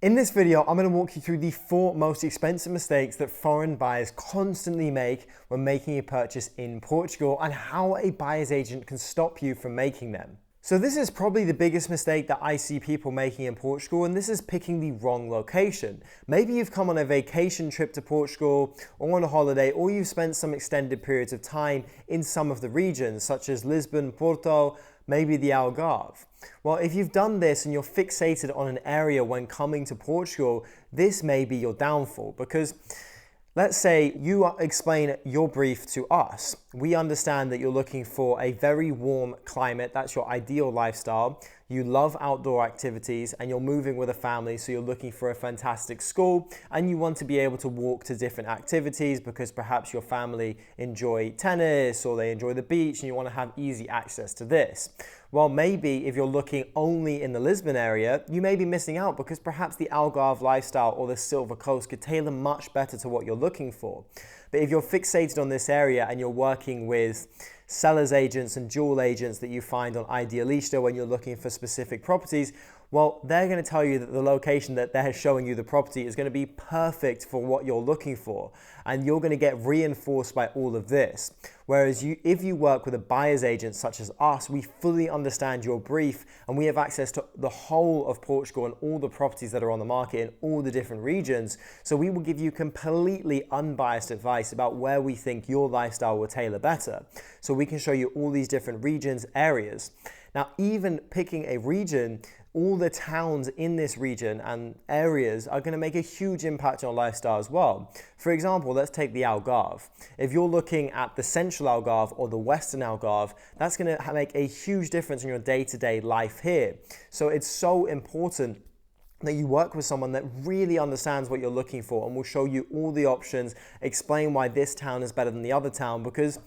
In this video, I'm going to walk you through the 4 most expensive mistakes that foreign buyers constantly make when making a purchase in Portugal and how a buyer's agent can stop you from making them. So this is probably the biggest mistake that I see people making in Portugal, and this is picking the wrong location. Maybe you've come on a vacation trip to Portugal or on a holiday, or you've spent some extended periods of time in some of the regions such as Lisbon, Porto, maybe the Algarve. Well, if you've done this and you're fixated on an area when coming to Portugal, this may be your downfall, because let's say you explain your brief to us. We understand that you're looking for a very warm climate. That's your ideal lifestyle. You love outdoor activities and you're moving with a family, so you're looking for a fantastic school and you want to be able to walk to different activities because perhaps your family enjoy tennis or they enjoy the beach and you want to have easy access to this. Well, maybe if you're looking only in the Lisbon area, you may be missing out because perhaps the Algarve lifestyle or the Silver Coast could tailor much better to what you're looking for. But if you're fixated on this area and you're working with sellers agents and dual agents that you find on Idealista when you're looking for specific properties, well, they're going to tell you that the location that they're showing you the property is going to be perfect for what you're looking for, and you're going to get reinforced by all of this. Whereas if you work with a buyer's agent such as us, we fully understand your brief and we have access to the whole of Portugal and all the properties that are on the market in all the different regions. So we will give you completely unbiased advice about where we think your lifestyle will tailor better. So we can show you all these different regions, areas. Now, even picking a region, all the towns in this region and areas are going to make a huge impact on your lifestyle as well. For example, let's take the Algarve. If you're looking at the central Algarve or the western Algarve, that's going to make a huge difference in your day-to-day life here. So it's so important that you work with someone that really understands what you're looking for and will show you all the options, explain why this town is better than the other town, because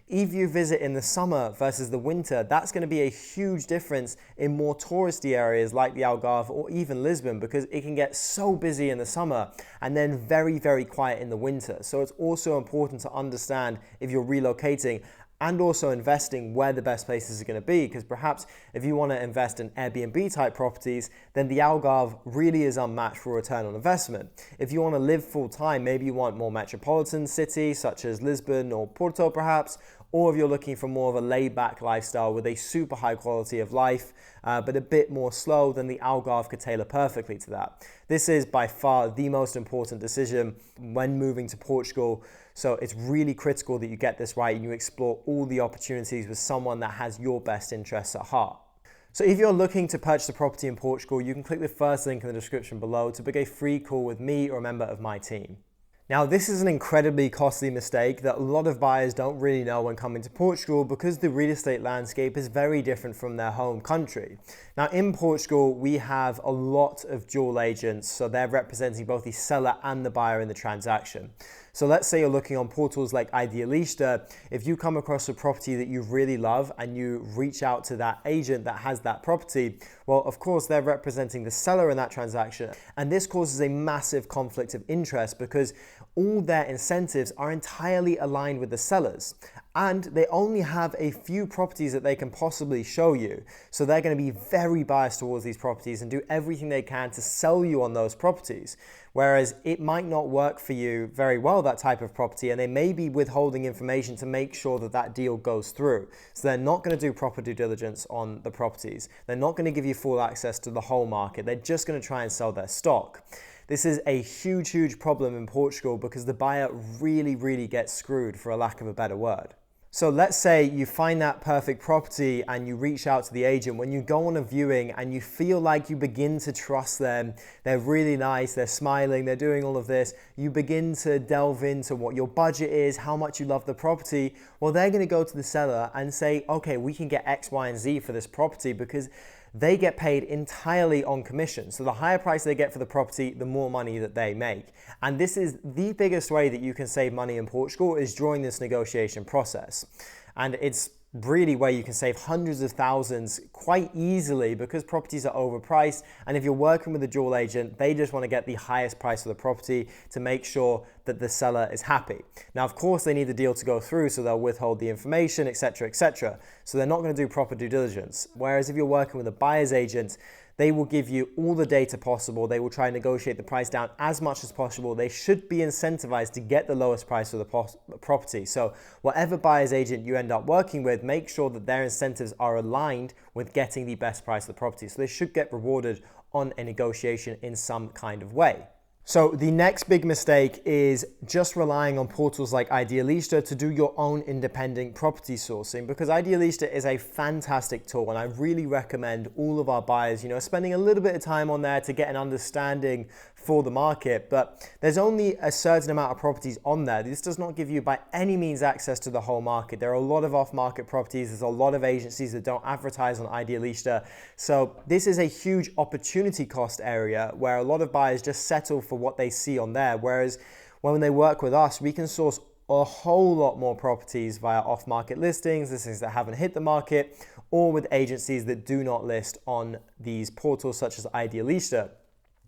if you visit in the summer versus the winter, that's going to be a huge difference in more touristy areas like the Algarve or even Lisbon, because it can get so busy in the summer and then very, very quiet in the winter. So it's also important to understand if you're relocating and also investing where the best places are going to be, because perhaps if you want to invest in Airbnb type properties, then the Algarve really is unmatched for return on investment. If you want to live full time, maybe you want more metropolitan cities such as Lisbon or Porto perhaps, or if you're looking for more of a laid-back lifestyle with a super high quality of life, but a bit more slow, then the Algarve could tailor perfectly to that. This is by far the most important decision when moving to Portugal. So it's really critical that you get this right and you explore all the opportunities with someone that has your best interests at heart. So if you're looking to purchase a property in Portugal, you can click the first link in the description below to book a free call with me or a member of my team. Now, this is an incredibly costly mistake that a lot of buyers don't really know when coming to Portugal, because the real estate landscape is very different from their home country. Now, in Portugal, we have a lot of dual agents, so they're representing both the seller and the buyer in the transaction. So let's say you're looking on portals like Idealista. If you come across a property that you really love and you reach out to that agent that has that property, well, of course, they're representing the seller in that transaction. And this causes a massive conflict of interest because all their incentives are entirely aligned with the sellers. And they only have a few properties that they can possibly show you. So they're going to be very biased towards these properties and do everything they can to sell you on those properties. Whereas it might not work for you very well, that type of property, and they may be withholding information to make sure that that deal goes through. So they're not going to do proper due diligence on the properties. They're not going to give you full access to the whole market. They're just going to try and sell their stock. This is a huge, huge problem in Portugal because the buyer really, really gets screwed, for a lack of a better word. So let's say you find that perfect property and you reach out to the agent. When you go on a viewing and you feel like you begin to trust them, they're really nice, they're smiling, they're doing all of this, you begin to delve into what your budget is, how much you love the property. Well, they're going to go to the seller and say, okay, we can get X, Y, and Z for this property, because they get paid entirely on commission. So the higher price they get for the property, the more money that they make. And this is the biggest way that you can save money in Portugal, is during this negotiation process. And it's really where you can save hundreds of thousands quite easily, because properties are overpriced. And if you're working with a dual agent, they just want to get the highest price for the property to make sure that the seller is happy. Now, of course, they need the deal to go through, so they'll withhold the information, etc., etc. So they're not going to do proper due diligence. Whereas if you're working with a buyer's agent, They will give you all the data possible. They will try and negotiate the price down as much as possible. They should be incentivized to get the lowest price for the property. So whatever buyer's agent you end up working with, make sure that their incentives are aligned with getting the best price of the property. So they should get rewarded on a negotiation in some kind of way. So the next big mistake is just relying on portals like Idealista to do your own independent property sourcing, because Idealista is a fantastic tool and I really recommend all of our buyers, spending a little bit of time on there to get an understanding for the market. But there's only a certain amount of properties on there. This does not give you by any means access to the whole market. There are a lot of off-market properties. There's a lot of agencies that don't advertise on Idealista. So this is a huge opportunity cost area where a lot of buyers just settle for what they see on there. Whereas when they work with us, we can source a whole lot more properties via off-market listings that haven't hit the market, or with agencies that do not list on these portals such as Idealista.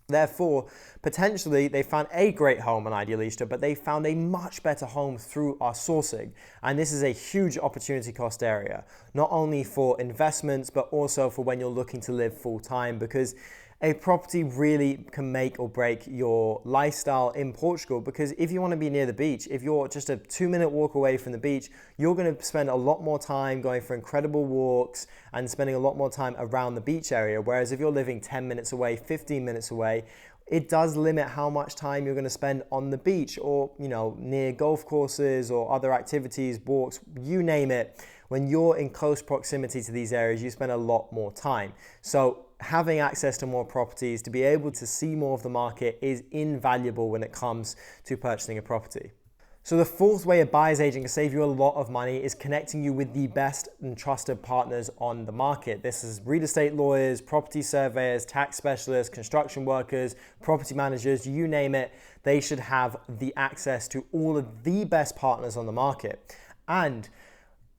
Therefore, potentially they found a great home on Idealista, but they found a much better home through our sourcing. And this is a huge opportunity cost area, not only for investments, but also for when you're looking to live full time, because a property really can make or break your lifestyle in Portugal. Because if you want to be near the beach, if you're just a 2-minute walk away from the beach, you're going to spend a lot more time going for incredible walks and spending a lot more time around the beach area. Whereas if you're living 10 minutes away, 15 minutes away, it does limit how much time you're going to spend on the beach or, near golf courses or other activities, walks, you name it. When you're in close proximity to these areas, you spend a lot more time. So having access to more properties, to be able to see more of the market, is invaluable when it comes to purchasing a property. So the fourth way a buyer's agent can save you a lot of money is connecting you with the best and trusted partners on the market. This is real estate lawyers, property surveyors, tax specialists, construction workers, property managers, you name it. They should have the access to all of the best partners on the market. And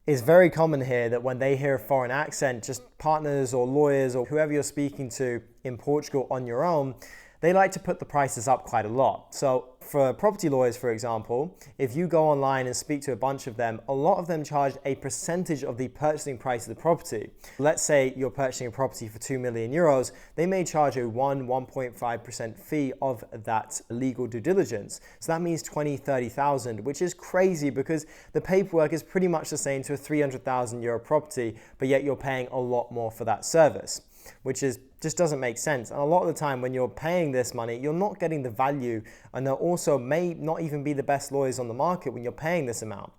it's very common here that when they hear a foreign accent, just partners or lawyers or whoever you're speaking to in Portugal on your own, they like to put the prices up quite a lot. So for property lawyers, for example, if you go online and speak to a bunch of them, a lot of them charge a percentage of the purchasing price of the property. Let's say you're purchasing a property for 2 million euros, they may charge a 1.5% fee of that legal due diligence. So that means 20, 30,000, which is crazy because the paperwork is pretty much the same to a 300,000 euro property, but yet you're paying a lot more for that service, which just doesn't make sense. And a lot of the time when you're paying this money, you're not getting the value, and there also may not even be the best lawyers on the market when you're paying this amount.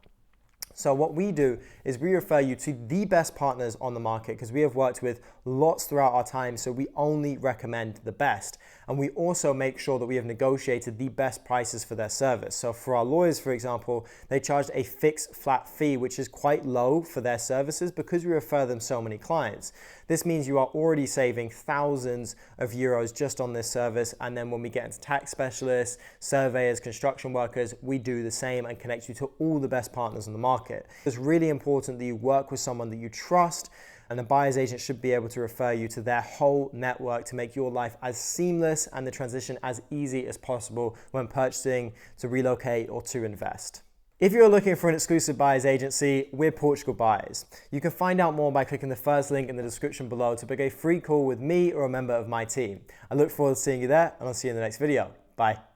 So what we do is we refer you to the best partners on the market, because we have worked with lots throughout our time, so we only recommend the best. And we also make sure that we have negotiated the best prices for their service. So for our lawyers, for example, they charge a fixed flat fee, which is quite low for their services because we refer them so many clients. This means you are already saving thousands of euros just on this service. And then when we get into tax specialists, surveyors, construction workers, we do the same and connect you to all the best partners on the market. It's really important that you work with someone that you trust, and a buyer's agent should be able to refer you to their whole network to make your life as seamless and the transition as easy as possible when purchasing, to relocate, or to invest. If you're looking for an exclusive buyer's agency, we're Portugal Buyers. You can find out more by clicking the first link in the description below to book a free call with me or a member of my team. I look forward to seeing you there, and I'll see you in the next video. Bye.